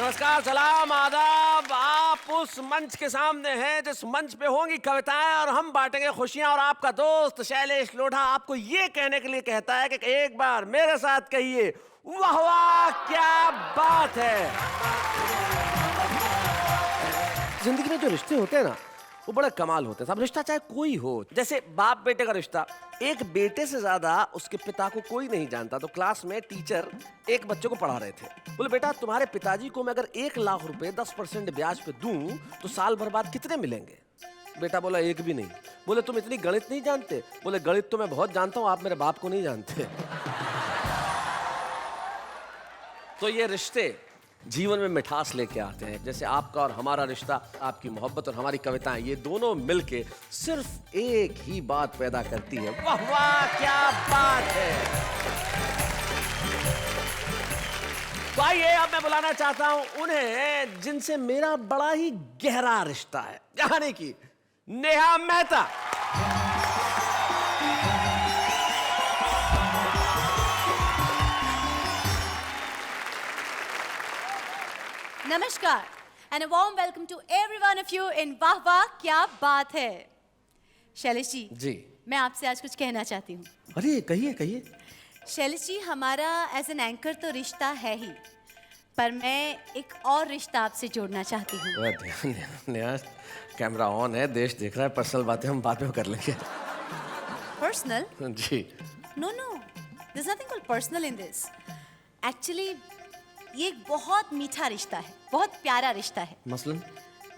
नमस्कार, सलाम, आदाब। आप उस मंच के सामने हैं जिस मंच पे होंगी कविताएं और हम बांटेंगे खुशियां। और आपका दोस्त शैलेश लोढ़ा आपको ये कहने के लिए कहता है कि एक बार मेरे साथ कहिए, वाह वाह क्या बात है। जिंदगी में जो रिश्ते होते हैं ना, वो बड़ा कमाल होते हैं। सब रिश्ता चाहे कोई हो, जैसे बाप बेटे का रिश्ता, एक बेटे से ज्यादा उसके पिता को कोई नहीं जानता। तो क्लास में टीचर एक बच्चे को पढ़ा रहे थे। बोले, बेटा तुम्हारे पिताजी को मैं अगर 1 लाख रुपए 10% ब्याज पे दूं तो साल भर बाद कितने मिलेंगे? बेटा बोला, एक भी नहीं। बोले, तुम इतनी गणित नहीं जानते? बोले, गणित तो मैं बहुत जानता हूं, आप मेरे बाप को नहीं जानते। तो ये रिश्ते जीवन में मिठास लेके आते हैं। जैसे आपका और हमारा रिश्ता, आपकी मोहब्बत और हमारी कविताएं, ये दोनों मिलके सिर्फ एक ही बात पैदा करती है, वाह वाह क्या बात है। तो आइए, अब मैं बुलाना चाहता हूं उन्हें जिनसे मेरा बड़ा ही गहरा रिश्ता है, यानी कि नेहा मेहता। नमस्कार and a warm welcome to every one of you in वाह वाह क्या बात है। शैलेश जी, मैं आपसे आज कुछ कहना चाहती हूँ। अरे कहिए कहिए। शैलेश जी, हमारा एज एन एंकर तो रिश्ता है ही, पर मैं एक और रिश्ता आपसे जोड़ना चाहती हूँ। नेहा, कैमरा ऑन है, देश देख रहा है, पर्सनल बातें हम बाद में कर लेंगे। पर्सनल? जी। No, there is nothing called personal in this. Actually ये एक बहुत मीठा रिश्ता है, बहुत प्यारा रिश्ता है। मसलन?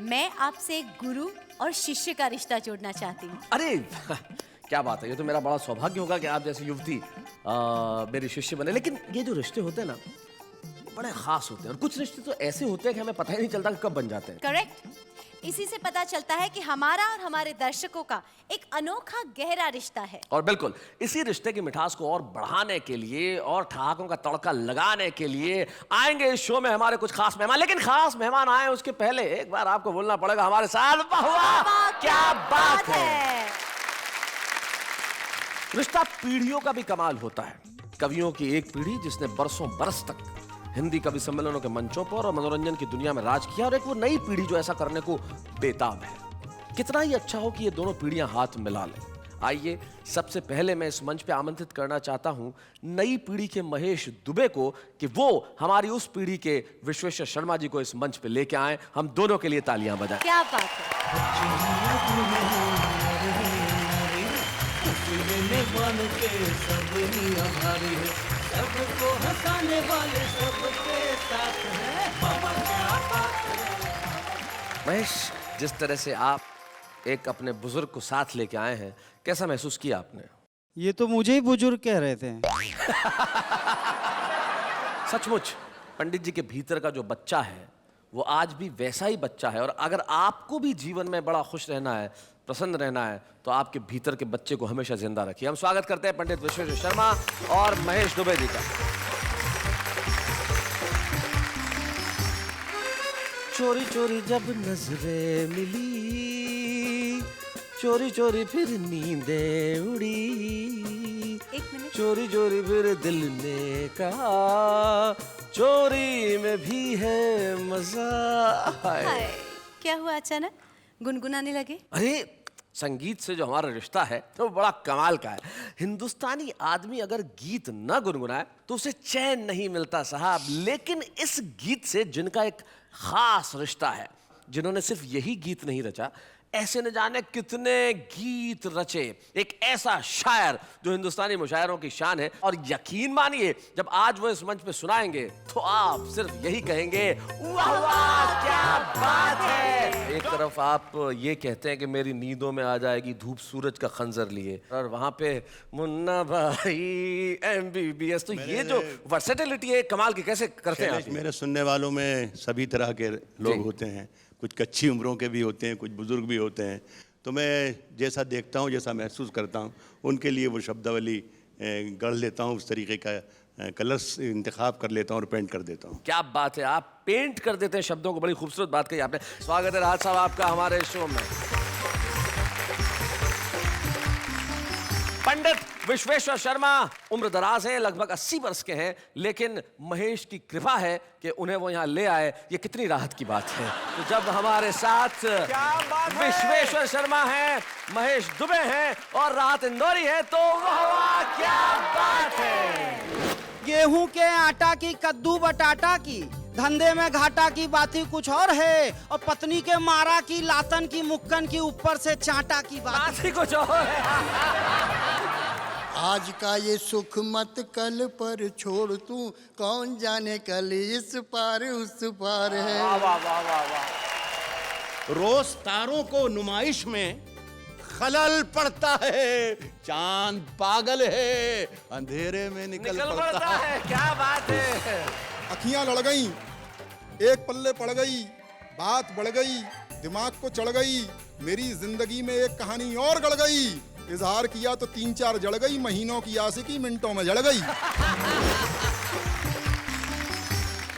मैं आपसे एक गुरु और शिष्य का रिश्ता जोड़ना चाहती हूँ। अरे क्या बात है, ये तो मेरा बड़ा सौभाग्य होगा कि आप जैसी युवती मेरी शिष्य बने। लेकिन ये जो रिश्ते होते हैं ना, बड़े खास होते हैं। और कुछ रिश्ते तो ऐसे होते हैं कि हमें पता ही नहीं चलता कि कब बन जाते हैं। करेक्ट। इसी से पता चलता है कि हमारा और हमारे दर्शकों का एक अनोखा गहरा रिश्ता है। और बिल्कुल इसी रिश्ते की मिठास को और बढ़ाने के लिए और ठहाकों का तड़का लगाने के लिए आएंगे इस शो में हमारे कुछ खास मेहमान। लेकिन खास मेहमान आए उसके पहले एक बार आपको बोलना पड़ेगा हमारे साथ, वाह वाह क्या बात है। रिश्ता पीढ़ियों का भी कमाल होता है। कवियों की एक पीढ़ी जिसने बरसों बरस तक हिंदी कवि सम्मेलनों के मंचों पर और मनोरंजन की दुनिया में राज किया, और एक वो नई पीढ़ी जो ऐसा करने को बेताब है। कितना ही अच्छा हो कि ये दोनों पीढ़ियां हाथ मिला लें। आइए, सबसे पहले मैं इस मंच पे आमंत्रित करना चाहता हूं नई पीढ़ी के महेश दुबे को कि वो हमारी उस पीढ़ी के विश्वेश्वर शर्मा जी को इस मंच पे लेके आए। हम दोनों के लिए तालियां बजाएं। क्या बात है। सबको हंसाने वाले सबके साथ हैं। महेश, जिस तरह से आप एक अपने बुजुर्ग को साथ लेके आए हैं, कैसा महसूस किया आपने? ये तो मुझे ही बुजुर्ग कह रहे थे। सचमुच पंडित जी के भीतर का जो बच्चा है वो आज भी वैसा ही बच्चा है। और अगर आपको भी जीवन में बड़ा खुश रहना है, प्रसन्न रहना है, तो आपके भीतर के बच्चे को हमेशा जिंदा रखिए। हम स्वागत करते हैं पंडित विश्वेश्वर शर्मा और महेश दुबे जी का। चोरी चोरी जब नजरें मिली, चोरी चोरी फिर नींदें उड़ी, एक मिनट। चोरी चोरी फिर दिल ने कहा, चोरी में भी है मजा। हाय, क्या हुआ अचानक? गुनगुनाने लगे? अरे संगीत से जो हमारा रिश्ता है तो बड़ा कमाल का है। हिंदुस्तानी आदमी अगर गीत न गुनगुनाए तो उसे चैन नहीं मिलता साहब। लेकिन इस गीत से जिनका एक खास रिश्ता है, जिन्होंने सिर्फ यही गीत नहीं रचा, ऐसे न जाने कितने गीत रचे, एक ऐसा शायर जो हिंदुस्तानी मुशायरों की शान है। और यकीन मानिए, जब आज वो इस मंच पे सुनाएंगे तो आप सिर्फ यही कहेंगे, वाह वाह क्या बात है। एक तरफ आप ये कहते हैं कि मेरी नींदों में आ जाएगी धूप सूरज का खंजर लिए, और वहां पे मुन्ना भाई MBBS। तो ये जो वर्सेटिलिटी है, कमाल की कैसे करते हैं आप? मेरे सुनने वालों में सभी तरह के लोग होते हैं, कुछ कच्ची उम्रों के भी होते हैं, कुछ बुजुर्ग भी होते हैं। तो मैं जैसा देखता हूँ, जैसा महसूस करता हूँ, उनके लिए वो शब्दावली गढ़ लेता हूँ, उस तरीके का कलर्स इंतखाब कर लेता हूँ और पेंट कर देता हूँ। क्या बात है, आप पेंट कर देते हैं शब्दों को। बड़ी खूबसूरत बात कही आपने। स्वागत है राहत साहब आपका हमारे शो में। पंडित विश्वेश्वर शर्मा उम्र दराज हैं, लगभग 80 वर्ष के हैं, लेकिन महेश की कृपा है कि उन्हें वो यहाँ ले आए। ये कितनी राहत की बात है। तो जब हमारे साथ विश्वेश्वर शर्मा हैं, महेश दुबे हैं और राहत इंदौरी है, तो वाह क्या बात है। गेहूं के आटा की, कद्दू बटाटा की, धंधे में घाटा की बात ही कुछ और है, और पत्नी के मारा की, लातन की, मुक्कन की, ऊपर से चाटा की बात ही कुछ और है। आज का ये सुख मत कल पर छोड़ तू, कौन जाने कल इस पार उस पार है। वाह वाह वाह वाह वाह। रोज तारों को नुमाइश में खलल पड़ता है, चांद पागल है, अंधेरे में निकल पड़ता है। क्या बात है। अखियां लड़ गईं, एक पल्ले पड़ गई, बात बढ़ गई, दिमाग को चढ़ गई, मेरी जिंदगी में एक कहानी और गढ़ गई। इजहार किया तो 3-4 जड़ गई, महीनों की आशिकी मिनटों में जड़ गई।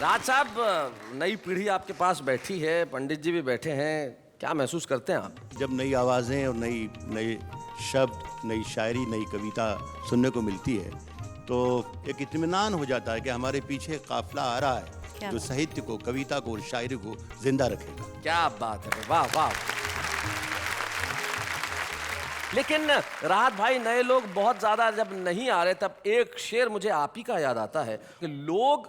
राज साहब, नई पीढ़ी आपके पास बैठी है, पंडित जी भी बैठे हैं, क्या महसूस करते हैं आप? जब नई आवाजें और नए शब्द, नई शायरी, नई कविता सुनने को मिलती है, तो एक इत्मीनान हो जाता है कि हमारे पीछे काफिला आ रहा है जो साहित्य को, कविता को और शायरी को जिंदा रखेगा। क्या बात है, वाह वाह। लेकिन राहत भाई, नए लोग बहुत ज्यादा जब नहीं आ रहे, तब एक शेर मुझे आप ही का याद आता है कि लोग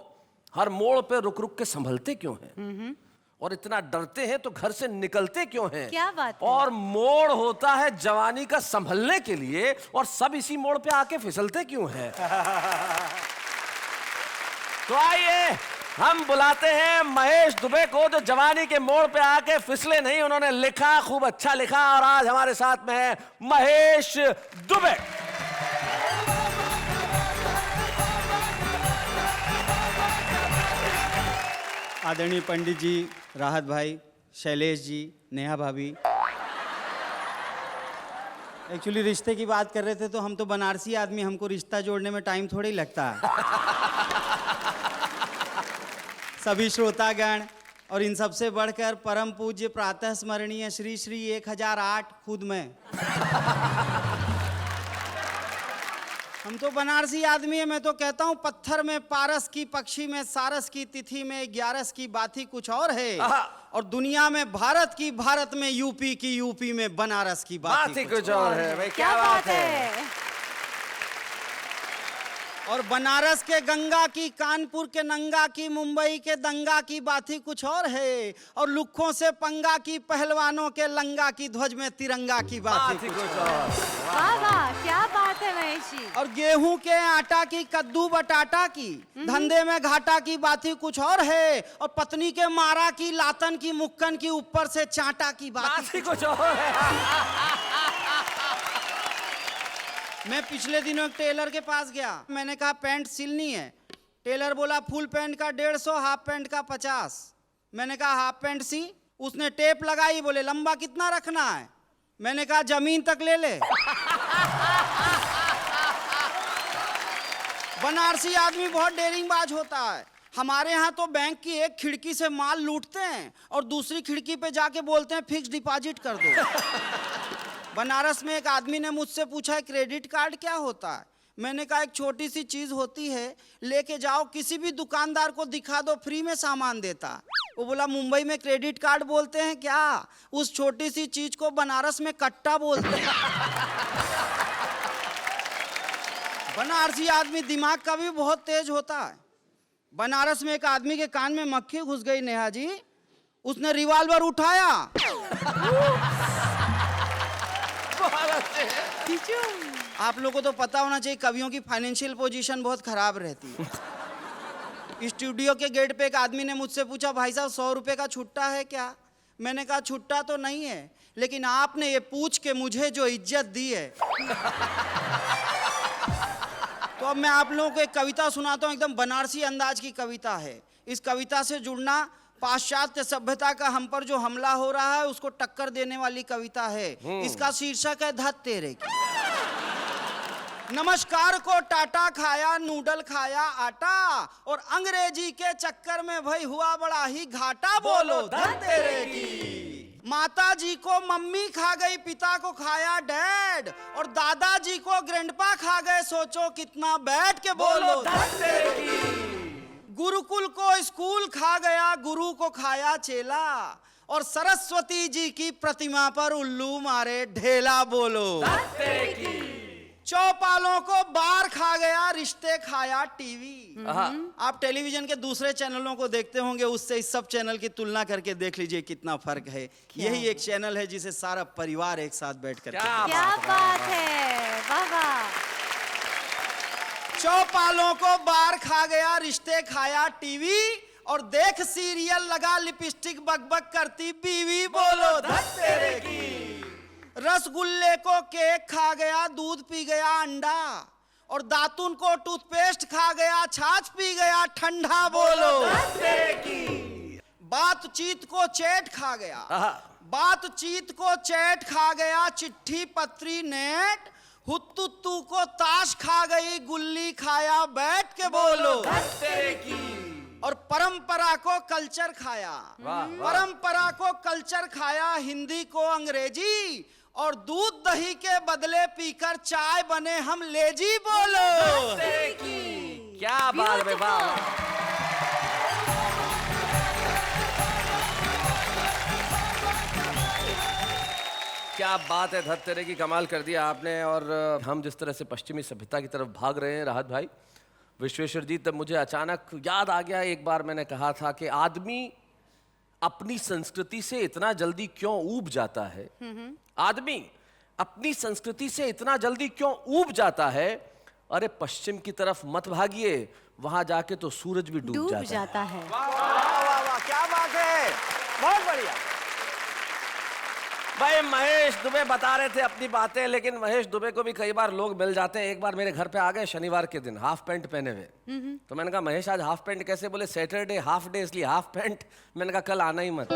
हर मोड़ पे रुक रुक के संभलते क्यों हैं, और इतना डरते हैं तो घर से निकलते क्यों हैं? क्या बात है? और मोड़ होता है जवानी का संभलने के लिए, और सब इसी मोड़ पे आके फिसलते क्यों हैं? तो आइए हम बुलाते हैं महेश दुबे को, जो जवानी के मोड़ पे आके फिसले नहीं, उन्होंने लिखा, खूब अच्छा लिखा, और आज हमारे साथ में है महेश दुबे। आदरणीय पंडित जी, राहत भाई, शैलेश जी, नेहा भाभी। एक्चुअली रिश्ते की बात कर रहे थे, तो हम तो बनारसी आदमी, हमको रिश्ता जोड़ने में टाइम थोड़ा ही लगता है। सभी श्रोतागण और इन सबसे बढ़कर परम पूज्य प्रातः स्मरणीय श्री श्री 1008 खुद में, हम तो बनारसी आदमी है। मैं तो कहता हूँ, पत्थर में पारस की, पक्षी में सारस की, तिथि में 11 की बात ही कुछ और है, और दुनिया में भारत की, भारत में यूपी की, यूपी में बनारस की बात ही कुछ और है। भाई क्या बात है। और बनारस के गंगा की, कानपुर के नंगा की, मुंबई के दंगा की बात ही कुछ और है, और लुक्खों से पंगा की, पहलवानों के लंगा की, ध्वज में तिरंगा की बात ही कुछ और। वाह वाह, क्या बात है महेश जी। और गेहूं के आटा की, कद्दू बटाटा की, धंधे में घाटा की बात ही कुछ और है, और पत्नी के मारा की, लातन की, मुक्कन की, ऊपर से चाटा की बात ही कुछ और है। मैं पिछले दिनों एक टेलर के पास गया, मैंने कहा पैंट सिलनी है। टेलर बोला फुल पैंट का 150, हाफ पैंट का 50। मैंने कहा हाफ पैंट सी। उसने टेप लगाई, बोले लंबा कितना रखना है? मैंने कहा जमीन तक ले ले। बनारसी आदमी बहुत डेरिंगबाज होता है। हमारे यहाँ तो बैंक की एक खिड़की से माल लूटते हैं और दूसरी खिड़की पे जाके बोलते हैं फिक्स डिपॉजिट कर दो। बनारस में एक आदमी ने मुझसे पूछा क्रेडिट कार्ड क्या होता है? मैंने कहा एक छोटी सी चीज होती है, लेके जाओ किसी भी दुकानदार को दिखा दो, फ्री में सामान देता। वो बोला मुंबई में क्रेडिट कार्ड बोलते हैं क्या? उस छोटी सी चीज को बनारस में कट्टा बोलते हैं। बनारसी आदमी दिमाग का भी बहुत तेज होता है। बनारस में एक आदमी के कान में मक्खी घुस गई नेहा जी, उसने रिवॉल्वर उठाया। आप लोगों को तो पता होना चाहिए कवियों की फाइनेंशियल पोजीशन बहुत खराब रहती है। स्टूडियो के गेट पे एक आदमी ने मुझसे पूछा भाई साहब 100 रुपए का छुट्टा है क्या? मैंने कहा छुट्टा तो नहीं है, लेकिन आपने ये पूछ के मुझे जो इज्जत दी है। तो अब मैं आप लोगों को एक कविता सुनाता हूँ, एकदम बनारसी अंदाज की कविता है। इस कविता से जुड़ना, पाश्चात्य सभ्यता का हम पर जो हमला हो रहा है उसको टक्कर देने वाली कविता है। इसका शीर्षक है धत तेरे की। नमस्कार को टाटा खाया, नूडल खाया आटा, और अंग्रेजी के चक्कर में भाई हुआ बड़ा ही घाटा। बोलो धत तेरे की। माता जी को मम्मी खा गई, पिता को खाया डैड, और दादाजी को ग्रैंडपा खा गए। सोचो कितना बैठ के बोलो। गुरुकुल को स्कूल खा गया, गुरु को खाया चेला, और सरस्वती जी की प्रतिमा पर उल्लू मारे ढेला। बोलो। चौपालों को बार खा गया, रिश्ते खाया टीवी। आप टेलीविजन के दूसरे चैनलों को देखते होंगे, उससे इस सब चैनल की तुलना करके देख लीजिए कितना फर्क है। यही एक चैनल है जिसे सारा परिवार एक साथ बैठकर क्या बात है, वाह वाह। चौपालों को बार खा गया, रिश्ते खाया टीवी, और देख सीरियल लगा लिपस्टिक बकबक करती बीवी। बोलो धत तेरे की। रसगुल्ले को केक खा गया, दूध पी गया अंडा, और दातुन को टूथपेस्ट खा गया, छाछ पी गया ठंडा। बोलो। बातचीत को चैट खा गया, बातचीत को चैट खा गया, चिट्ठी पत्री नेट, हुत्तुत्तू को ताश खा गई, गुल्ली खाया बैठ के। बोलो। और परंपरा को कल्चर खाया, परंपरा को कल्चर खाया, हिंदी को अंग्रेजी, और दूध दही के बदले पीकर चाय बने हम लेजी। बोलो। क्या बात है, वाह। क्या बात है, धत तेरे की, कमाल कर दिया आपने। और हम जिस तरह से पश्चिमी सभ्यता की तरफ भाग रहे हैं राहत भाई, विश्वेश्वर जी, तब मुझे अचानक याद आ गया, एक बार मैंने कहा था कि आदमी अपनी संस्कृति से इतना जल्दी क्यों ऊब जाता है। आदमी अपनी संस्कृति से इतना जल्दी क्यों ऊब जाता है। अरे पश्चिम की तरफ मत भागिए, वहां जाके तो सूरज भी डूब जाता है। वाह वाह वाह, क्या बात है, बहुत बढ़िया। भाई महेश दुबे बता रहे थे अपनी बातें, लेकिन महेश दुबे को भी कई बार लोग मिल जाते हैं। एक बार मेरे घर पे आ गए शनिवार के दिन, हाफ पैंट पहने हुए। तो मैंने कहा महेश आज हाफ पैंट कैसे? बोले सैटरडे हाफ डे इसलिए हाफ पैंट। मैंने कहा कल आना ही मत।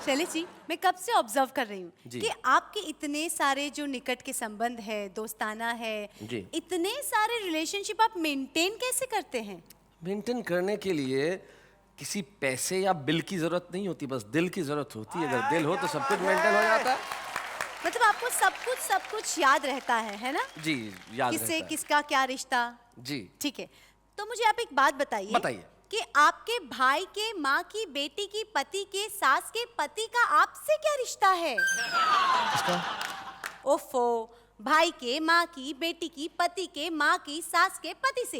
शैलेश जी, मैं कब से ऑब्जर्व कर रही हूँ जी। कि आपके इतने सारे जो निकट के संबंध है, दोस्ताना है, जी। इतने सारे रिलेशनशिप आप मेंटेन कैसे करते हैं? मेंटेन करने के लिए किसी पैसे या बिल की जरूरत नहीं होती, बस दिल की जरूरत होती है। अगर दिल हो तो सब कुछ मेंटेन हो जाता है। मतलब आपको सब कुछ याद रहता है ना? जी, याद किससे रहता है। किसका क्या रिश्ता। जी ठीक है, तो मुझे आप एक बात बताइए। बताइए। कि आपके भाई के, माँ की, बेटी की, पति के, सास के पति का आपसे क्या रिश्ता है? ओफो, भाई के, माँ की, बेटी की, पति के, माँ की, सास के पति से।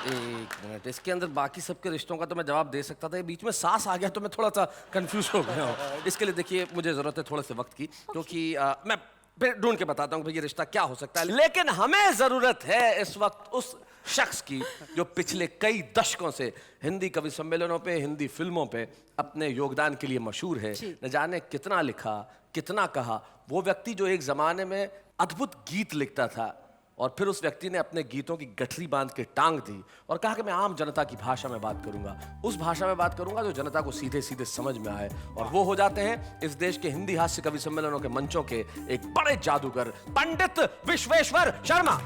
एक मिनट, इसके अंदर बाकी सबके रिश्तों का तो मैं जवाब दे सकता था, ये बीच में सास आ गया तो मैं थोड़ा सा कंफ्यूज हो गया हूँ। इसके लिए देखिए मुझे जरूरत है थोड़े से वक्त की, क्योंकि मैं फिर ढूंढ के बताता हूँ ये रिश्ता क्या हो सकता है। लेकिन हमें जरूरत है इस वक्त उस शख्स की जो पिछले कई दशकों से हिंदी कवि सम्मेलनों पे, हिंदी फिल्मों पे अपने योगदान के लिए मशहूर है। न जाने कितना लिखा, कितना कहा। वो व्यक्ति जो एक जमाने में अद्भुत गीत लिखता था और फिर उस व्यक्ति ने अपने गीतों की गठरी बांध के टांग दी और कहा कि मैं आम जनता की भाषा में बात करूंगा, उस भाषा में बात करूंगा जो जनता को सीधे सीधे समझ में आए। और वो हो जाते हैं इस देश के हिंदी हास्य कवि सम्मेलनों के मंचों के एक बड़े जादूगर, पंडित विश्वेश्वर शर्मा।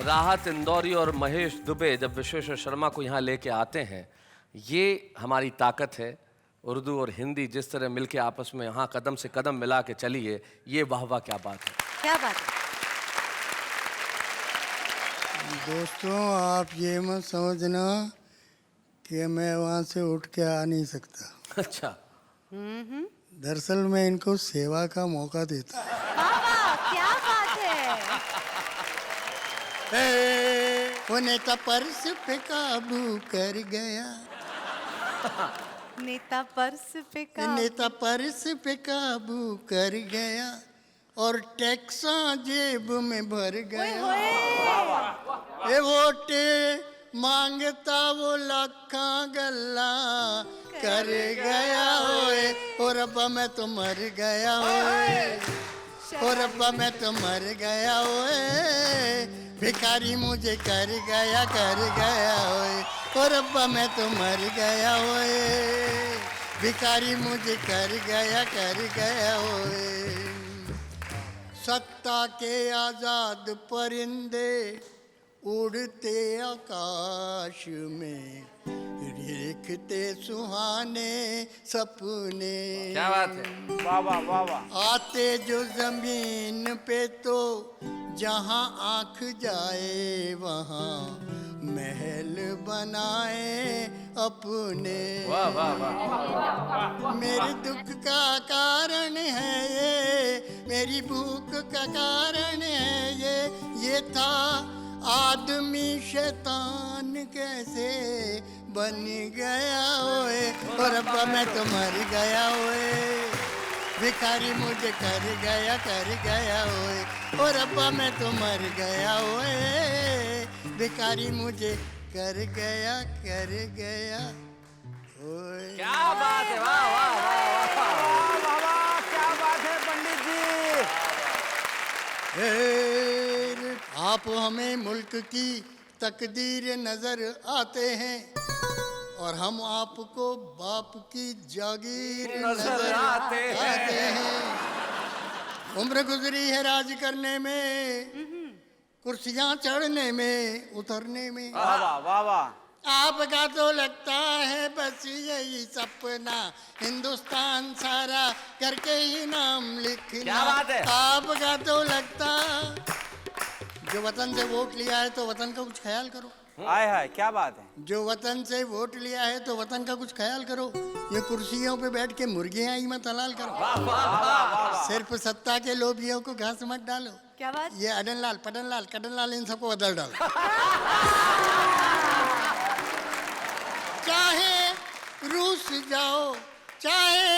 राहत इंदौरी और महेश दुबे जब विश्वेश्वर शर्मा को यहाँ लेके आते हैं, ये हमारी ताकत है। उर्दू और हिंदी जिस तरह मिलके आपस में यहाँ कदम से कदम मिला के चली है, ये वाह वाह क्या बात है, क्या बात है। दोस्तों, आप ये मत समझना कि मैं वहाँ से उठ के आ नहीं सकता। अच्छा, दरअसल मैं इनको सेवा का मौका देता हूँ। वाह, क्या बात है। वो नेता पर्स पे काबू कर गया, नेता पर्स पे नेता पर्स पे काबू कर गया और टैक्सा जेब में भर गया। ये वोटे मांगता वो लाखा गल्ला कर गया होए, और अब्बा मैं तो मर गया होए, और अब्बा मैं तो मर गया होए, भिखारी मुझे कर गया होए, और अब्बा मैं तो मर गया होए, भिखारी मुझे कर गया होए। सत्ता के आजाद परिंदे उड़ते आकाश में, देखते सुहाने सपने। क्या बात है, वाह वाह वाह वाह। आते जो जमीन पे तो जहां आंख जाए वहां महल बनाए अपने। वाह वाह वाह। मेरे दुख का कारण है ये, मेरी भूख का कारण है ये था आदमी शैतान कैसे बन गया ओए, और अब्बा मैं तो मर गया ओए, भिखारी मुझे कर गया ओए, और अब्बा मैं तो मर गया ओए, भिखारी मुझे कर गया ओए। क्या बात है, वाह वाह वाह वाह। वाह वाह, क्या बात है पंडित जी। आप हमें मुल्क की तकदीर नजर आते हैं और हम आपको बाप की जागीर नजर आते हैं। उम्र गुजरी है राज करने में, कुर्सियां चढ़ने में उतरने में। वाह वाह वाह वाह। आपका तो लगता है बस यही सपना, हिंदुस्तान सारा करके ही नाम लिखना। क्या बात है? आपका तो लगता, जो वतन से वोट लिया है तो वतन का कुछ ख्याल करो। हाय हाय, क्या बात है। जो वतन से वोट लिया है तो वतन का कुछ ख्याल करो। ये कुर्सियों पे बैठ के मुर्गियां ही मत हलाल करो। सिर्फ सत्ता के लोभियों को घास मत डालो। क्या बात? ये अडन लाल, पडन लाल, कडन लाल, इन सबको बदल डालो। चाहे रूस जाओ चाहे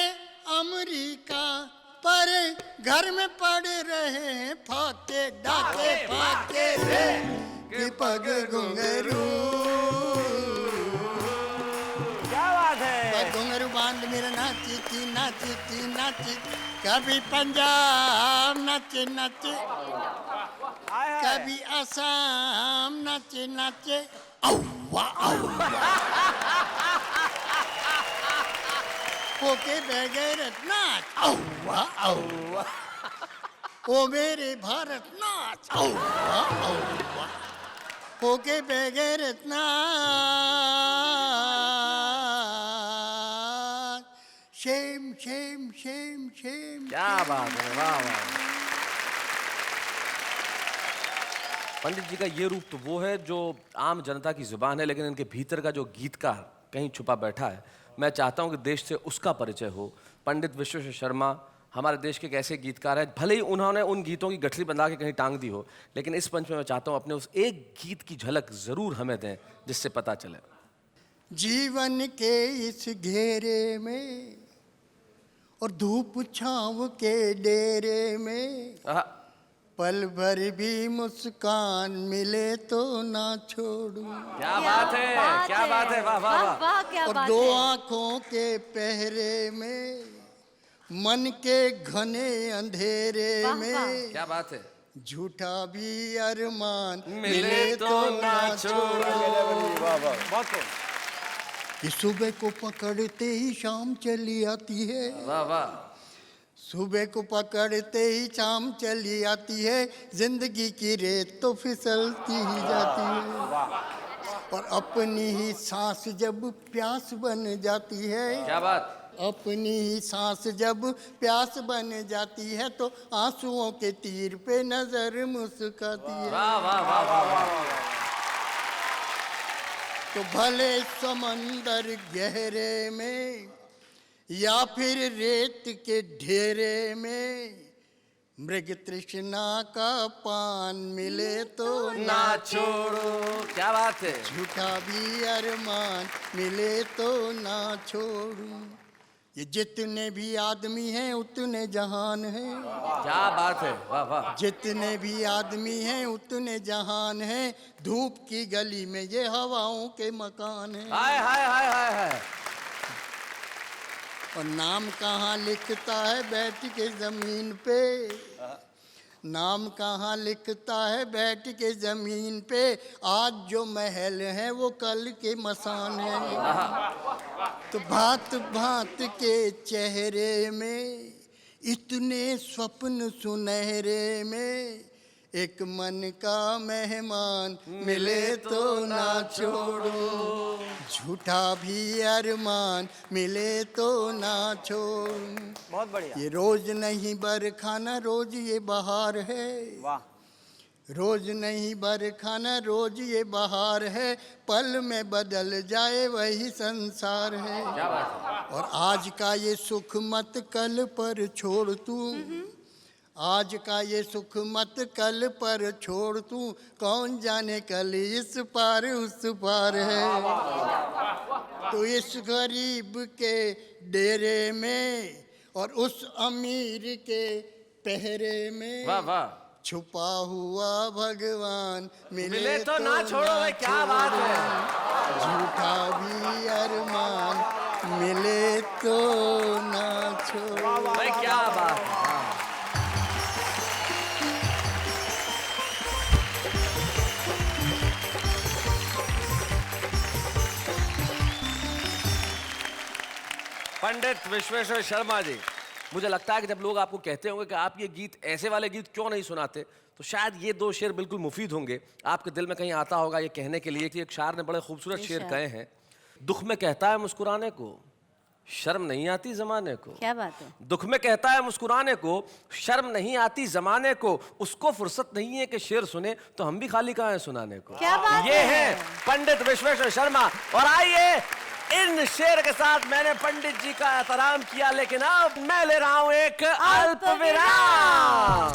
अमेरिका, पर घर में पड़े रहे हैं फाके डाके फाके रे कि पग घुंघरू। क्या बात है। घुंघरू बांध मेरा नाची थी नाची थी नाची, कभी पंजाब नाचे नाचे, हाय हाय। कभी असम नाचे नाचे। औवा औवा होके बगैर नाच, औवा औवा ओ मेरे भारत नाच, औवा औवा होके बगैर नाच। Shem Shem Shem Shem. क्या बात है, वाह वाह। पंडित जी का ये रूप तो वो है जो आम जनता की जुबान है, लेकिन इनके भीतर का जो गीतकार कहीं छुपा बैठा है। मैं चाहता हूं कि देश से उसका परिचय हो। पंडित विश्वेश्वर शर्मा हमारे देश के एक ऐसे गीतकार हैं, भले ही उन्होंने उन गीतों की गठरी बंधा के कहीं टांग दी हो, लेकिन इस पंच में मैं चाहता हूं अपने उस एक गीत की झलक जरूर हमें दें जिससे पता चले। जीवन के इस घेरे में और धूप छांव के डेरे में, आहा, पल भर भी मुस्कान मिले तो ना छोड़ूं। क्या बात है, क्या बात है, वाह वाह वाह। वाह, क्या और बात दो है। आंखों के पहरे में, मन के घने अंधेरे वाह, में, वाह। क्या बात है, झूठा भी अरमान मिले तो ना छोड़ो। बहुत खूब। कि सुबह को पकड़ते ही शाम चली आती है, वाह वाह। सुबह को पकड़ते ही शाम चली आती है, जिंदगी की रेत तो फिसलती ही जाती है, और अपनी ही सांस जब प्यास बन जाती है, क्या बात, अपनी ही सांस जब प्यास बन जाती है, तो आंसुओं के तीर पे नजर मुस्काती है। वाह वाह वाह वाह वाह। तो भले समंदर गहरे में या फिर रेत के ढेरे में, मृग तृष्णा का पान मिले तो ना छोड़ो। क्या बात है, झूठा भी अरमान मिले तो ना छोड़ूं। ये जितने भी आदमी हैं उतने जहान हैं, क्या बात है, वाह वाह। जितने भी आदमी हैं उतने जहान हैं, धूप की गली में ये हवाओं के मकान हैं। हाय हाय हाय हाय हाय। और नाम कहाँ लिखता है बैठ के जमीन पे, नाम कहाँ लिखता है बैठ के जमीन पे, आज जो महल है वो कल के मसान है। तो भांत भांत के चेहरे में इतने स्वप्न सुनहरे में एक मन का मेहमान मिले तो ना छोड़ो, झूठा भी अरमान मिले तो ना छोड़ो। बहुत बढ़िया। ये रोज नहीं बरखाना रोज ये बहार है, वाह। रोज नहीं बरखाना रोज ये बहार है, पल में बदल जाए वही संसार है। क्या बात है। और आज का ये सुख मत कल पर छोड़ तू, आज का ये सुख मत कल पर छोड़ तू, कौन जाने कल इस पार उस पार है। तो इस गरीब के डेरे में और उस अमीर के पहरे में वाह वाह। छुपा हुआ भगवान मिले तो ना छोड़ो भाई, क्या बात है। झूठा भी अरमान मिले तो ना छोड़ो। भाई क्या बात है। पंडित विश्वेश्वर शर्मा जी, मुझे लगता है कि जब लोग आपको कहते होंगे कि आप ये गीत, ऐसे वाले गीत क्यों नहीं सुनाते, तो शायद ये दो शेर बिल्कुल मुफीद होंगे। आपके दिल में कहीं आता होगा ये कहने के लिए कि एक शायर ने बड़े खूबसूरत शेर कहे हैं, दुख में कहता है मुस्कुराने को, शर्म नहीं आती जमाने को। क्या बात है। दुख में कहता है मुस्कुराने को, शर्म नहीं आती जमाने को, उसको फुर्सत नहीं है कि शेर सुने, तो हम भी खाली कहाँ हैं सुनाने को। क्या बात ये है। है पंडित विश्वेश्वर शर्मा। और आइए, इन शेर के साथ मैंने पंडित जी का एहतराम किया, लेकिन अब मैं ले रहा हूं एक अल्प विराम।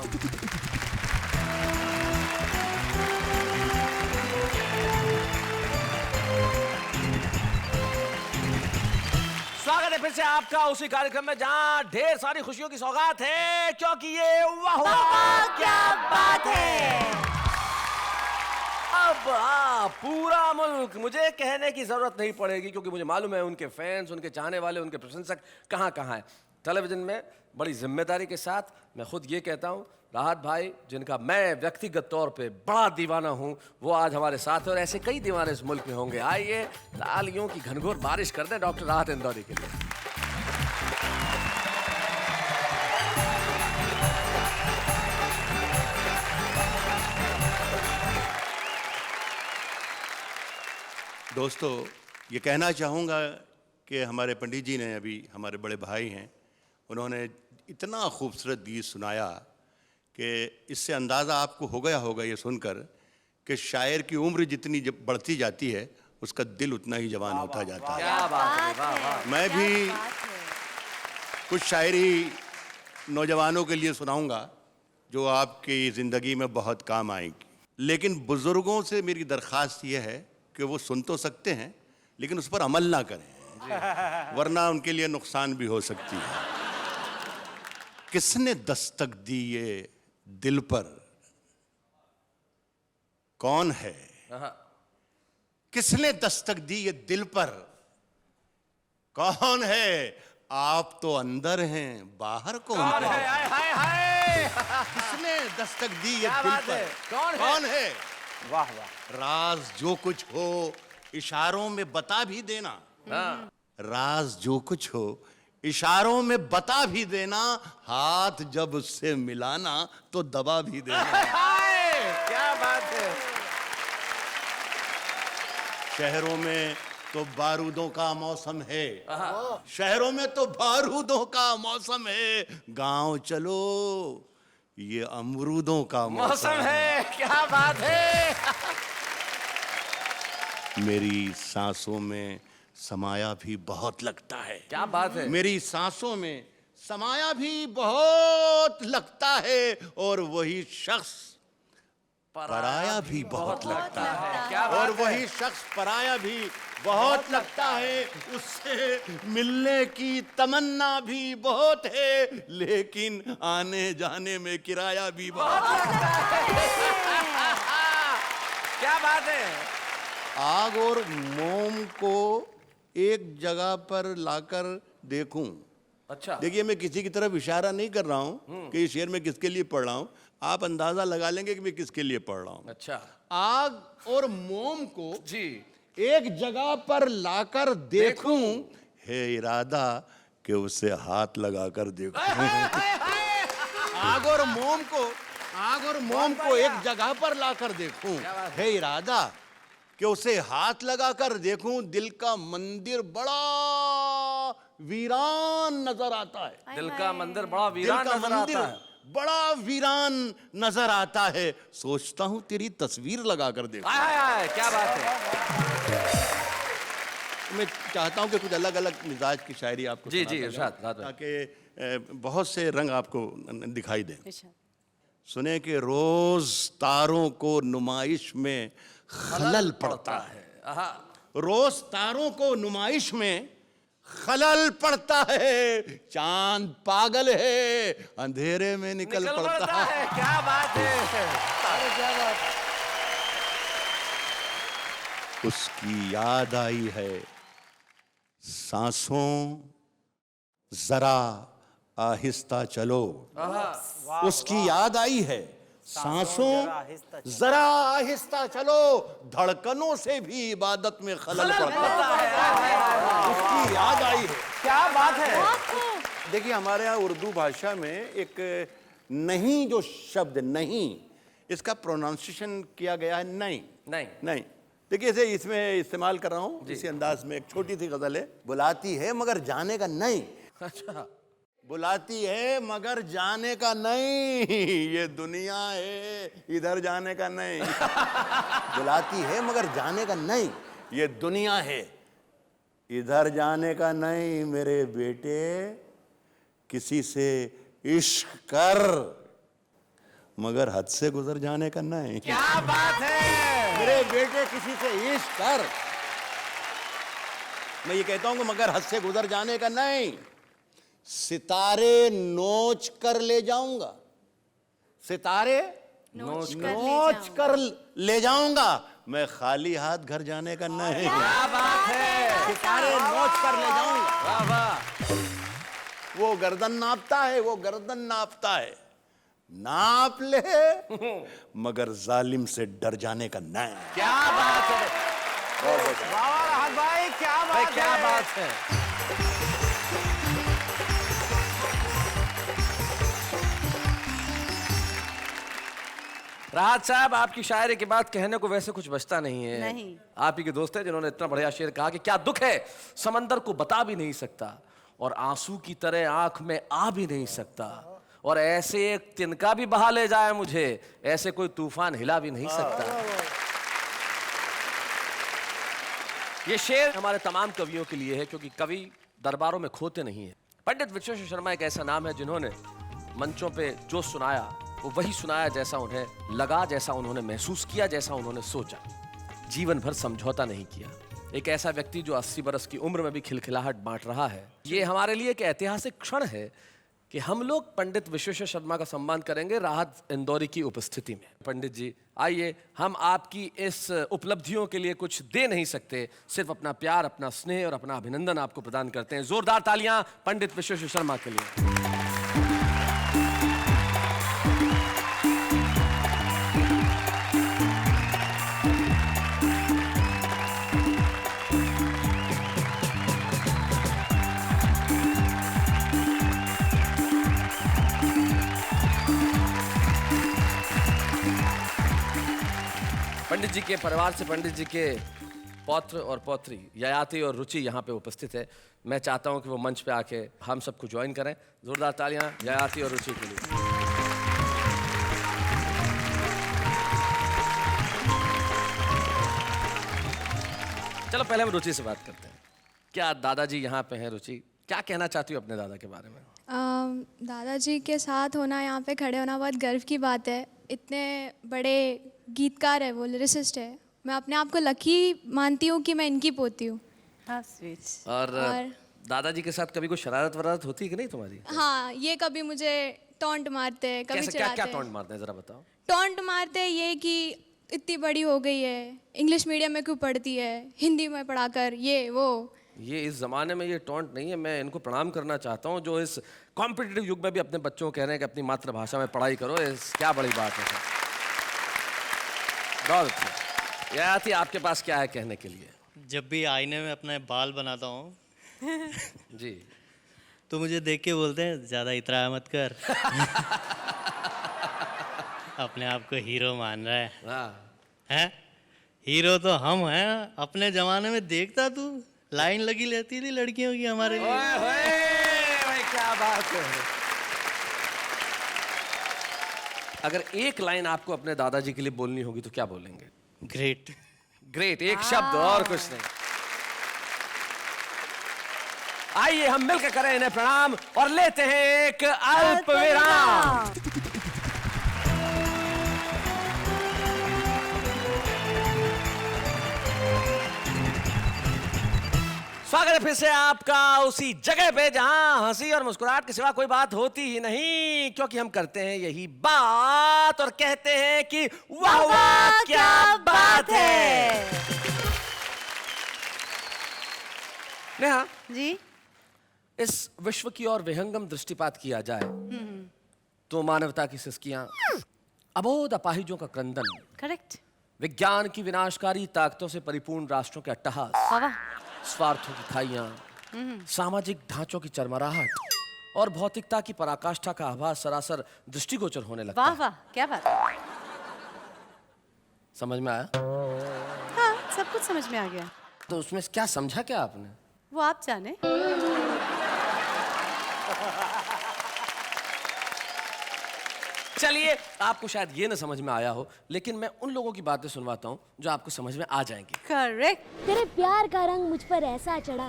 स्वागत है फिर से आपका उसी कार्यक्रम में जहां ढेर सारी खुशियों की सौगात है, क्योंकि ये वाह वाह क्या बात है। अब पूरा मुल्क, मुझे कहने की जरूरत नहीं पड़ेगी क्योंकि मुझे मालूम है उनके फैंस, उनके चाहने वाले, उनके प्रशंसक कहाँ कहाँ हैं। टेलीविजन में बड़ी जिम्मेदारी के साथ मैं खुद ये कहता हूँ, राहत भाई जिनका मैं व्यक्तिगत तौर पे बड़ा दीवाना हूँ, वो आज हमारे साथ है और ऐसे कई दीवाने इस मुल्क में होंगे। आइए तालियों की घनघोर बारिश कर दें डॉक्टर राहत इंदौरी के लिए। दोस्तों, ये कहना चाहूँगा कि हमारे पंडित जी ने, अभी हमारे बड़े भाई हैं, उन्होंने इतना खूबसूरत गीत सुनाया कि इससे अंदाज़ा आपको हो गया होगा ये सुनकर कि शायर की उम्र जितनी जब बढ़ती जाती है उसका दिल उतना ही जवान होता जाता है। क्या बात है, वाह वाह। मैं भी कुछ शायरी नौजवानों के लिए सुनाऊंगा जो आपकी ज़िंदगी में बहुत काम आएगी, लेकिन बुज़ुर्गों से मेरी दरख्वास्त ये है कि वो सुन तो सकते हैं लेकिन उस पर अमल ना करें, वरना उनके लिए नुकसान भी हो सकती है। किसने दस्तक दी ये दिल पर, कौन है? किसने दस्तक दी ये दिल पर, कौन है? आप तो अंदर हैं, बाहर कौन है? हाय हाय हाय। किसने दस्तक दी ये क्या दिल बात पर? है? कौन है? कौन है? वाह वाह। राज जो कुछ हो इशारों में बता भी देना, राज जो कुछ हो इशारों में बता भी देना, हाथ जब उससे मिलाना तो दबा भी देना। हाय, क्या बात है। शहरों में तो बारूदों का मौसम है, शहरों में तो बारूदों का मौसम है, गांव चलो ये अमरूदों का मौसम है। क्या बात है। मेरी सांसों में समाया भी बहुत लगता है, क्या बात है। मेरी सांसों में समाया भी बहुत लगता है, और वही शख्स पराया भी बहुत लगता है, क्या बात और है। वही शख्स पराया भी बहुत लगता है, उससे मिलने की तमन्ना भी बहुत है, लेकिन आने जाने में किराया भी बहुत लगता है। क्या बात है। आग और मोम को एक जगह पर लाकर देखूं। अच्छा, देखिए, मैं किसी की तरफ इशारा नहीं कर रहा हूं कि ये शेर मैं किसके लिए पढ़ रहा हूं, आप अंदाजा लगा लेंगे कि मैं किसके लिए पढ़ रहा हूं। अच्छा आग और मोम को जी। एक जगह पर लाकर देखूं, है इरादा कि उसे हाथ लगाकर देखूं। आग और मोम को एक जगह पर लाकर देखूं है इरादा, कि उसे हाथ लगाकर देखूं। दिल का मंदिर बड़ा वीरान नजर आता है। दिल का मंदिर बड़ा दिल वीरान का नजर मंदिर आता है। बड़ा वीरान नजर आता है। सोचता हूं तेरी तस्वीर लगाकर देखूं। हाय हाय हाय, क्या बात है। मैं चाहता हूं कि कुछ अलग अलग मिजाज की शायरी आपको जी, सुनाता जी, इरशाद, जाऊं, रात में। ताकि बहुत से रंग आपको दिखाई दें। अच्छा। सुने कि रोज तारों को नुमाइश में खलल पड़ता है। आहा, रोज तारों को नुमाइश में खलल पड़ता है। चांद पागल है, अंधेरे में निकल पड़ता है। क्या बात है। अरे क्या बात है। उसकी याद आई है सांसों जरा आहिस्ता चलो। उसकी याद आई है सांसों जरा आहिस्ता चलो। धड़कनों से भी इबादत में खलल पड़ता है। उसकी याद आई है। क्या बात है। देखिए हमारे यहाँ उर्दू भाषा में एक नहीं जो शब्द नहीं, इसका प्रोनाउंसिएशन किया गया है नहीं। नहीं। देखिए इसे इसमें इस्तेमाल कर रहा हूँ इसी अंदाज में। एक छोटी सी गजल है। बुलाती है मगर जाने का नहीं। अच्छा, बुलाती है मगर जाने का नहीं। ये दुनिया है, इधर जाने का नहीं। बुलाती है मगर जाने का नहीं। ये दुनिया है, इधर जाने का नहीं। मेरे बेटे किसी से इश्क कर, मगर हद से गुजर जाने का नहीं। क्या बात है। मेरे बेटे किसी से इश्क कर, मैं ये कहता हूं कि मगर हद से गुजर जाने का नहीं। सितारे नोच कर ले जाऊंगा। सितारे नोच कर ले जाऊंगा। मैं खाली हाथ घर जाने का नहीं। क्या बात है। सितारे नोच कर ले जाऊंगा। वाह वाह। वो गर्दन नापता है। नाप ले मगर जालिम से डर जाने का नहीं। क्या बात है वाह राहत भाई, क्या भाई, बात क्या है। बात है। राहत साहब, आपकी शायरी के बाद कहने को वैसे कुछ बचता नहीं है। नहीं। आप ही के दोस्त हैं जिन्होंने इतना बढ़िया शेर कहा कि क्या दुख है समंदर को बता भी नहीं सकता, और आंसू की तरह आंख में आ भी नहीं सकता, और ऐसे एक तिनका भी बहा ले जाए मुझे, ऐसे कोई तूफान हिला भी नहीं सकता। ये शेर हमारे तमाम कवियों के लिए है, क्योंकि कवि दरबारों में खोते नहीं है। पंडित विश्वेश्वर शर्मा एक ऐसा नाम है जिन्होंने मंचों पे जो सुनाया वो वही सुनाया जैसा उन्हें लगा, जैसा उन्होंने महसूस किया, जैसा उन्होंने सोचा। जीवन भर समझौता नहीं किया। एक ऐसा व्यक्ति जो 80 बरस की उम्र में भी खिलखिलाहट बांट रहा है। ये हमारे लिए एक ऐतिहासिक क्षण है कि हम लोग पंडित विश्वेश्वर शर्मा का सम्मान करेंगे राहत इंदौरी की उपस्थिति में। पंडित जी आइए, हम आपकी इस उपलब्धियों के लिए कुछ दे नहीं सकते, सिर्फ अपना प्यार, अपना स्नेह और अपना अभिनंदन आपको प्रदान करते हैं। जोरदार तालियां पंडित विश्वेश्वर शर्मा के लिए। पंडित जी के परिवार से पंडित जी के पौत्र और पौत्री ययाति और रुचि यहाँ पे उपस्थित है। मैं चाहता हूँ कि वो मंच पे आके हम सबको ज्वाइन करें। जोरदार तालियां ययाति और रुचि के लिए। चलो पहले हम रुचि से बात करते हैं। क्या दादाजी यहाँ पे हैं? रुचि, क्या कहना चाहती हो अपने दादा के बारे में? दादाजी के साथ होना, यहाँ पे खड़े होना बहुत गर्व की बात है। इतने बड़े गीतकार है, वो लिरिसिस्ट है। मैं अपने आप को लकी मानती हूँ कि मैं इनकी पोती हूँ। हाँ, स्वीट। और दादाजी के साथ कभी कोई शरारत वरारत होती है कि नहीं तुम्हारी? हाँ, ये कभी मुझे टॉन्ट मारते हैं, कभी कैसे, क्या क्या चिढ़ाते हैं। टॉन्ट मारते हैं जरा बताओ। टॉन्ट मारते हैं ये कि इतनी बड़ी हो गई है, इंग्लिश मीडियम में क्यों पढ़ती है, हिंदी में पढ़ाकर, ये वो। ये इस जमाने में ये टॉन्ट नहीं है। मैं इनको प्रणाम करना चाहता हूँ जो इस कॉम्पिटिटिव युग में भी अपने बच्चों को कह रहे हैं कि अपनी मातृभाषा में पढ़ाई करो। क्या बड़ी बात है। बहुत अच्छा। ययाति, आपके पास क्या है कहने के लिए? जब भी आईने में अपने बाल बनाता हूँ जी, तो मुझे देख के बोलते हैं ज्यादा इतरा मत कर। अपने आप को हीरो मान रहा है हाँ। हैं? हीरो तो हम हैं। अपने जमाने में देखता तू, लाइन लगी रहती थी लड़कियों की हमारे लिए। ओए होए, भाई क्या बात है। अगर एक लाइन आपको अपने दादाजी के लिए बोलनी होगी तो क्या बोलेंगे? ग्रेट। ग्रेट, एक शब्द और कुछ नहीं। आइए हम मिलकर करें इन्हें प्रणाम और लेते हैं एक अल्प विराम। स्वागत है फिर से आपका उसी जगह पे जहां हंसी और मुस्कुराहट के सिवा कोई बात होती ही नहीं, क्योंकि हम करते हैं यही बात और कहते हैं कि वाह वाह क्या बात है। नेहा जी, इस विश्व की ओर विहंगम दृष्टिपात किया जाए तो मानवता की सिसकियां, अबोध अपाहिजों का क्रंदन, करेक्ट। विज्ञान की विनाशकारी ताकतों से परिपूर्ण राष्ट्रों के अट्टहास, वाह, स्वार्थों की खाइयां, सामाजिक ढांचों की चरमराहट और भौतिकता की पराकाष्ठा का आभास सरासर दृष्टिगोचर होने लगता वाह है। वाह क्या बात है। समझ में आया? हाँ, सब कुछ समझ में आ गया। तो उसमें क्या समझा क्या आपने? वो आप जाने। चलिए, आपको शायद ये न समझ में आया हो, लेकिन मैं उन लोगों की बातें सुनवाता हूँ जो आपको समझ में आ जाएंगी। करेक्ट। तेरे प्यार का रंग मुझ पर ऐसा चढ़ा,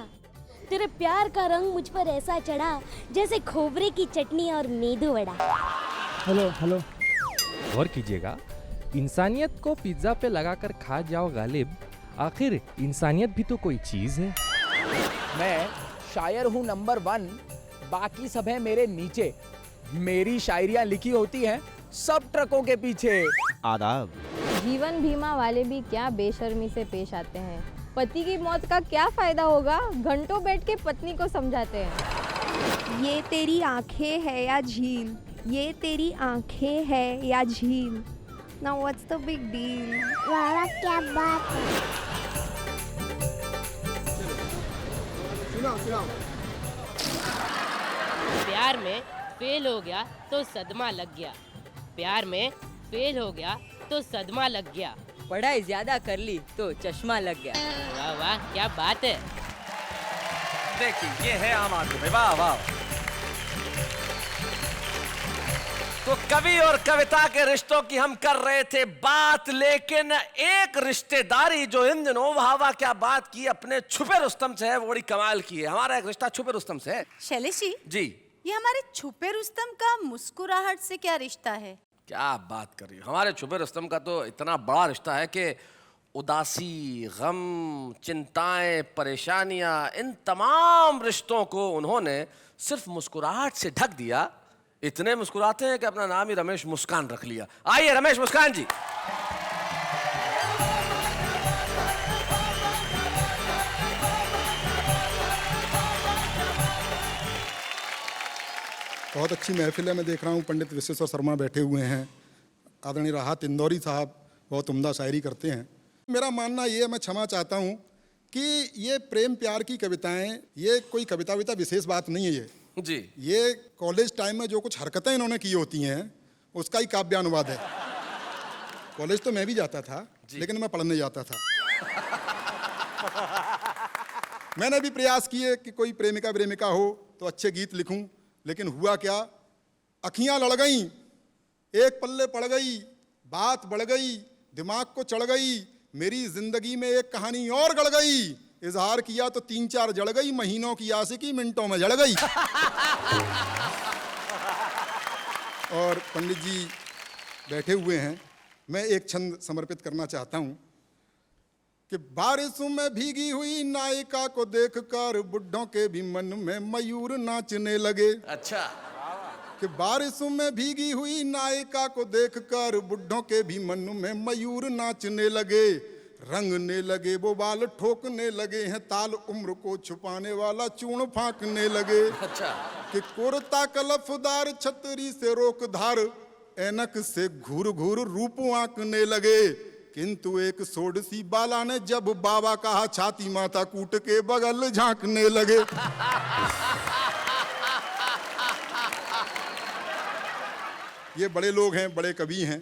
तेरे प्यार का रंग मुझ पर ऐसा चढ़ा, जैसे खोबरे की चटनी और मेदू वड़ा। हेलो हेलो, गौर कीजिएगा, इंसानियत को पिज्जा पे लगाकर खा जाओ गालिब, आखिर इंसानियत भी तो कोई चीज है। मैं शायर हूँ नंबर 1, बाकी सब है मेरे नीचे। मेरी शायरियाँ लिखी होती हैं सब ट्रकों के पीछे। आदाब। जीवन बीमा वाले भी क्या बेशर्मी से पेश आते हैं। पति की मौत का क्या फायदा होगा, घंटों बैठ के पत्नी को समझाते हैं। ये तेरी आंखें है या झील, ये तेरी आंखें है या झील, now what's the big deal. वाह क्या बात है। प्यार में फेल हो गया तो सदमा लग गया, प्यार में फेल हो गया तो सदमा लग गया, पढ़ाई ज्यादा कर ली तो चश्मा लग गया। वाह वाह क्या बात है। देखिए, ये है आम आदमी भाई, वाह वाह। तो कवि और कविता के रिश्तों की हम कर रहे थे बात, लेकिन एक रिश्तेदारी जो इन दिनों वाह वाह क्या बात की अपने छुपे रुस्तम से है, वो बड़ी कमाल की है। हमारा एक रिश्ता छुपे रुस्तम से है। शैलेश जी, जी, ये हमारे छुपे रुस्तम का मुस्कुराहट से क्या रिश्ता है? क्या बात कर रही हो। हमारे छुपे रुस्तम का तो इतना बड़ा रिश्ता है कि उदासी, गम, चिंताएं, परेशानियां, इन तमाम रिश्तों को उन्होंने सिर्फ मुस्कुराहट से ढक दिया। इतने मुस्कुराते हैं कि अपना नाम ही रमेश मुस्कान रख लिया। आइए रमेश मुस्कान जी। बहुत अच्छी महफिल है। मैं देख रहा हूँ पंडित विश्वेश्वर शर्मा बैठे हुए हैं, आदरणीय राहत इंदौरी साहब बहुत उम्दा शायरी करते हैं। मेरा मानना ये है, मैं क्षमा चाहता हूँ कि ये प्रेम प्यार की कविताएं, ये कोई कविता विता विशेष बात नहीं है। ये कॉलेज टाइम में जो कुछ हरकतें इन्होंने की होती हैं उसका ही काव्यानुवाद है। कॉलेज तो मैं भी जाता था, लेकिन मैं पढ़ने जाता था। मैंने भी प्रयास किए कि कोई प्रेमिका प्रेमिका हो तो अच्छे गीत लिखूं, लेकिन हुआ क्या, अखियां लड़ गईं, एक पल्ले पड़ गई, बात बढ़ गई, दिमाग को चढ़ गई, मेरी जिंदगी में एक कहानी और गढ़ गई, इजहार किया तो 3-4 जड़ गई, महीनों की आशिकी मिनटों में जड़ गई। और पंडित जी बैठे हुए हैं, मैं एक छंद समर्पित करना चाहता हूं कि बारिशों में भीगी हुई नायिका को देखकर बुढ़ों के भी मन में मयूर नाचने लगे। अच्छा। कि बारिशों में भीगी हुई नायिका को देखकर बुढ़ों के भी मन में मयूर नाचने लगे, रंगने लगे वो बाल ठोकने लगे हैं, ताल उम्र को छुपाने वाला चूर्ण फांकने लगे। अच्छा। कि कुर्ता कलफदार छतरी से रोक धार, ऐनक से घूर घूर रूप आंकने लगे, किंतु एक सोडसी बाला ने जब बाबा कहा छाती माथा कूट के बगल झांकने लगे। ये बड़े लोग हैं, बड़े कवि हैं,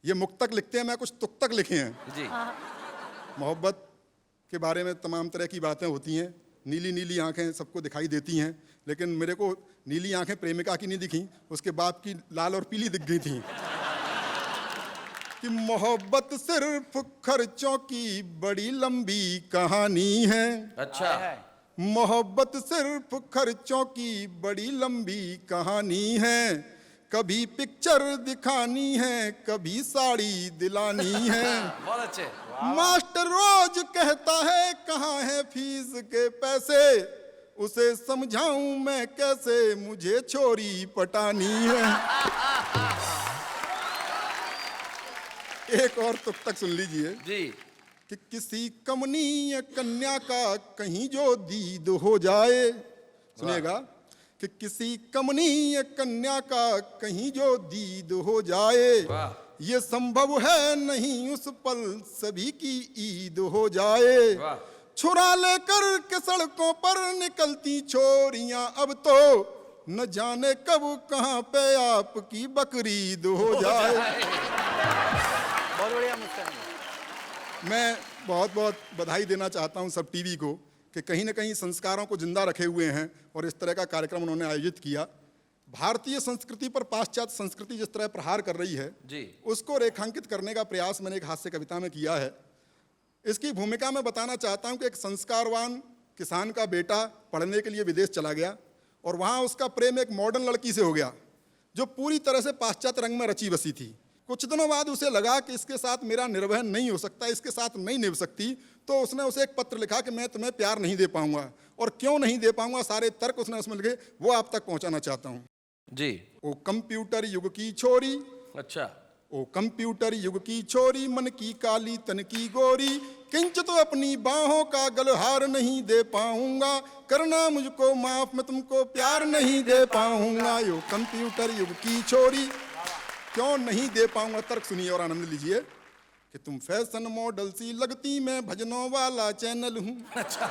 ये मुक्तक लिखते हैं, मैं कुछ तुक्तक लिखे हैं जी। मोहब्बत के बारे में तमाम तरह की बातें होती हैं। नीली नीली आंखें सबको दिखाई देती हैं, लेकिन मेरे को नीली आंखें प्रेमिका की नहीं दिखी, उसके बाप की लाल और पीली दिख गई थी। कि मोहब्बत सिर्फ खर्चों की बड़ी लंबी कहानी है। अच्छा। मोहब्बत सिर्फ खर्चों की बड़ी लंबी कहानी है। कभी पिक्चर दिखानी है, कभी साड़ी दिलानी है। बहुत अच्छे। मास्टर रोज कहता है कहाँ है फीस के पैसे, उसे समझाऊं मैं कैसे, मुझे छोरी पटानी है। एक और तुक सुन लीजिए जी। कि किसी कमनीय कन्या का कहीं जो दीद हो जाए, सुनिएगा, कि किसी कमनीय कन्या का कहीं जो दीद हो जाए, ये संभव है नहीं उस पल सभी की ईद हो जाए। छुरा लेकर के सड़कों पर निकलती छोरियां अब तो न जाने कब कहां पे आपकी बकरीद हो जाए। बहुत बढ़िया मुस्कान। मैं बहुत बहुत बधाई देना चाहता हूं सब टीवी को कि कहीं ना कहीं संस्कारों को जिंदा रखे हुए हैं और इस तरह का कार्यक्रम उन्होंने आयोजित किया। भारतीय संस्कृति पर पाश्चात्य संस्कृति जिस तरह प्रहार कर रही है जी, उसको रेखांकित करने का प्रयास मैंने एक हास्य कविता में किया है। इसकी भूमिका में बताना चाहता हूं कि एक संस्कारवान किसान का बेटा पढ़ने के लिए विदेश चला गया और वहाँ उसका प्रेम एक मॉडर्न लड़की से हो गया जो पूरी तरह से पाश्चात्य रंग में रची बसी थी। कुछ दिनों बाद उसे लगा कि इसके साथ मेरा निर्वहन नहीं हो सकता, इसके साथ नहीं निभ सकती, तो उसने उसे एक पत्र लिखा कि मैं तुम्हें प्यार नहीं दे पाऊंगा, और क्यों नहीं दे पाऊंगा सारे तर्क उसने उसमें लिखे, वो आप तक पहुंचाना चाहता हूं जी। ओ कंप्यूटर युग की छोरी, अच्छा। ओ कंप्यूटर युग की छोरी, मन की काली तन की गोरी, किंचित तो अपनी बाहों का गलहार नहीं दे पाऊंगा, करना मुझको माफ मैं तुमको प्यार नहीं दे पाऊंगा। यो कंप्यूटर युग की छोरी, क्यों नहीं दे पाऊंगा, तर्क सुनिए और आनंद लीजिए कि तुम फैशन मॉडल सी लगती, मैं भजनों वाला चैनल हूँ। अच्छा।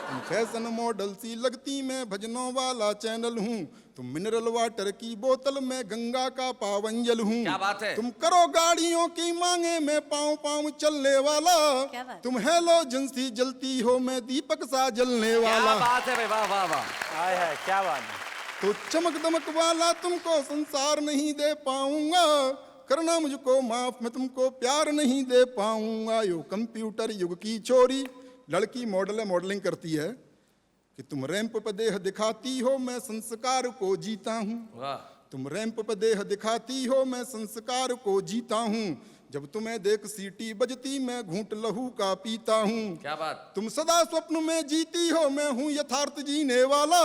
तुम फैशन मॉडल सी लगती, मैं भजनों वाला चैनल हूँ। तुम मिनरल वाटर की बोतल, मैं गंगा का पावन जल हूँ। क्या बात है। तुम करो गाड़ियों की मांगे, मैं पाँव पाँव चलने वाला। क्या बात। तुम हेलोजन सी जलती हो, मैं दीपक सा जलने वाला। क्या बात है भाई, वाह वाह वाह। आय है, क्या बात है। तो चमक दमक वाला तुमको संसार नहीं दे पाऊंगा, करना मुझको माफ मैं तुमको प्यार नहीं दे पाऊंगा। यो कंप्यूटर युग की छोरी, लड़की मॉडल है, मॉडलिंग करती है कि तुम रैंप पर देह दिखाती हो, मैं संस्कार को जीता हूँ। तुम रैंप पर देह दिखाती हो, मैं संस्कार को जीता हूँ। जब तुम्हें देख सीटी बजती, मैं घूंट लहू का पीता हूँ। क्या बात। तुम सदा स्वप्न में जीती हो, मैं हूँ यथार्थ जीने वाला।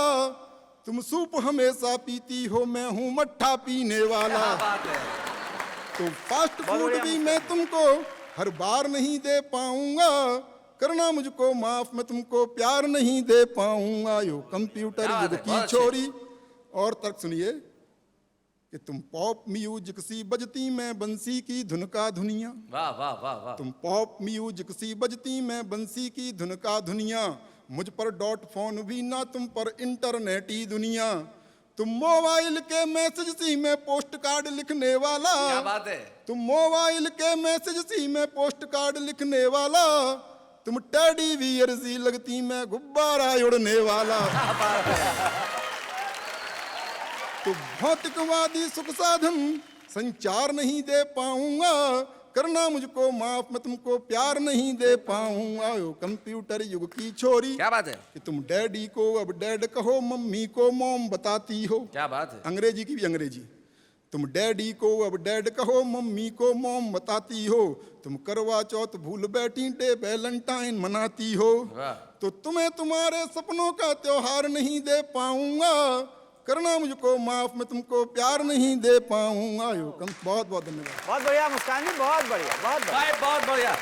तुम सूप हमेशा पीती हो, मैं हूँ मट्ठा पीने वाला। क्या बात है। तो फास्ट फूड भी मैं तुमको हर बार नहीं दे पाऊंगा, करना मुझको माफ मैं तुमको प्यार नहीं दे पाऊंगा। यो कंप्यूटर युग की छोरी, और तर्क सुनिए कि तुम पॉप म्यूजिक सी बजती, मैं बंसी की धुन का धुनिया। वाह वाह वाह वाह। तुम पॉप म्यूजिक सी बजती, मैं बंसी की धुन का धुनिया। मुझ पर डॉट फोन भी ना, तुम पर इंटरनेट ही दुनिया। तुम मोबाइल के मैसेज सी, मैं पोस्ट कार्ड लिखने वाला। क्या बात है। तुम मोबाइल के मैसेज सी, मैं पोस्ट कार्ड लिखने वाला। तुम टेडी बियर सी लगती, मैं गुब्बारा उड़ने वाला। तो भौतिकवादी सुख साधन संचार नहीं दे पाऊंगा, करना मुझको माफ मैं तुमको प्यार नहीं दे पाऊंगा। यो कंप्यूटर युग की छोरी, क्या बात है। कि तुम डैडी को अब डैड कहो, मम्मी को मॉम बताती हो। क्या बात है। अंग्रेजी की भी अंग्रेजी। तुम डैडी को अब डैड कहो, मम्मी को मॉम बताती हो। तुम करवा चौथ भूल बैठी, डे वैलेंटाइन मनाती हो। तो तुम्हें तुम्हारे सपनों का त्योहार नहीं दे पाऊंगा, करना मुझको माफ मैं तुमको प्यार नहीं दे पाऊंगा। बहुत बहुत धन्यवाद। बहुत बढ़िया मुस्कान जी, बहुत बढ़िया, बहुत बढ़िया। भाई बहुत बढ़िया।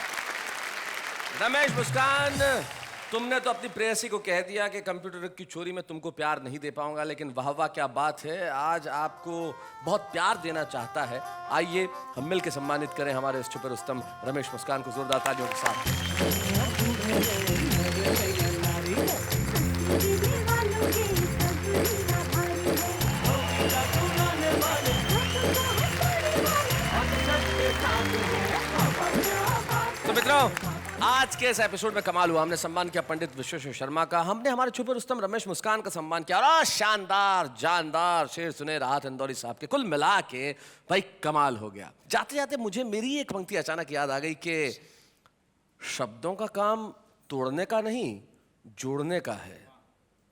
रमेश मुस्कान, तुमने तो अपनी प्रेयसी को कह दिया कि कंप्यूटर की छोरी में तुमको प्यार नहीं दे पाऊंगा, लेकिन वाह वाह क्या बात है, आज आपको बहुत प्यार देना चाहता है। आइए हम मिल के सम्मानित करें हमारे इस छुपे रुस्तम रमेश मुस्कान को जोरदार तालियों के साथ। आज के इस एपिसोड में कमाल हुआ। हमने सम्मान किया पंडित विश्वेश्वर शर्मा का, हमने हमारे छुपे रुस्तम रमेश मुस्कान का सम्मान किया, और शानदार जानदार शेर सुने राहत इंदौरी साहब के। कुल मिला के भाई कमाल हो गया। जाते जाते मुझे मेरी एक पंक्ति अचानक याद आ गई कि शब्दों का काम तोड़ने का नहीं, जोड़ने का है,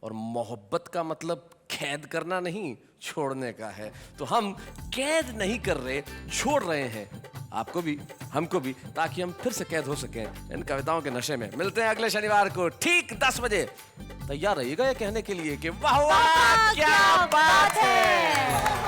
और मोहब्बत का मतलब कैद करना नहीं, छोड़ने का है। तो हम कैद नहीं कर रहे, छोड़ रहे हैं, आपको भी हमको भी, ताकि हम फिर से कैद हो सकें इन कविताओं के नशे में। मिलते हैं अगले शनिवार को ठीक 10 बजे। तैयार रहिएगा ये कहने के लिए कि वाह वाह क्या बात है।